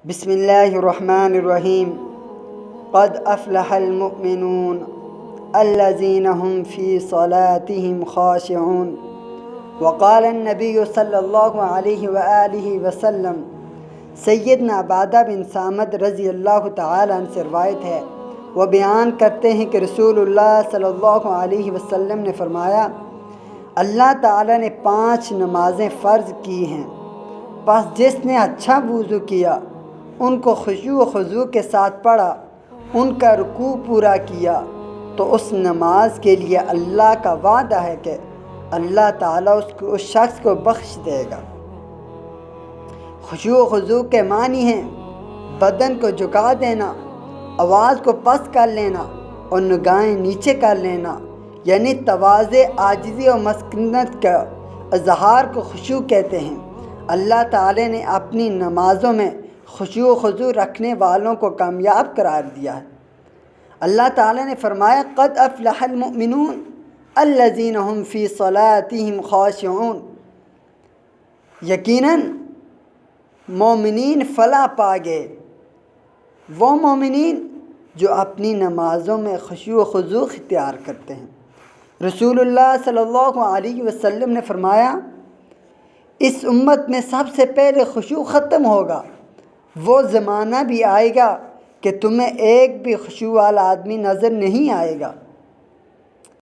بسم اللہ الرحمن الرحیم۔ قد افلح المؤمنون الذین هم فی صلاتهم خاشعون۔ وقال النبی صلی اللہ علیہ وآلہ وسلم، سیدنا عبادہ بن صامت رضی اللہ تعالیٰ عنہ سے روایت ہے، وہ بیان کرتے ہیں کہ رسول اللہ صلی اللہ علیہ وسلم نے فرمایا، اللہ تعالیٰ نے 5 نمازیں فرض کی ہیں، پس جس نے اچھا وضو کیا، ان کو خشوع و خضوع کے ساتھ پڑھا، ان کا رکوع پورا کیا، تو اس نماز کے لیے اللہ کا وعدہ ہے کہ اللہ تعالیٰ اس شخص کو بخش دے گا۔ خشوع و خضوع کے معنی ہیں بدن کو جھکا دینا، آواز کو پست کر لینا اور نگاہیں نیچے کر لینا، یعنی تواضع، عاجزی اور مسکنت کا اظہار کو خشوع کہتے ہیں۔ اللہ تعالی نے اپنی نمازوں میں خشوع و خضوع رکھنے والوں کو کامیاب قرار دیا ہے۔ اللہ تعالی نے فرمایا، قد افلح المؤمنون الذین هم فی صلاتهم خاشعون، یقیناً مومنین فلاح پا گئے، وہ مومنین جو اپنی نمازوں میں خشوع و خضوع اختیار کرتے ہیں۔ رسول اللہ صلی اللہ علیہ وسلم نے فرمایا، اس امت میں سب سے پہلے خشوع ختم ہوگا، وہ زمانہ بھی آئے گا کہ تمہیں ایک بھی خشوع والا آدمی نظر نہیں آئے گا۔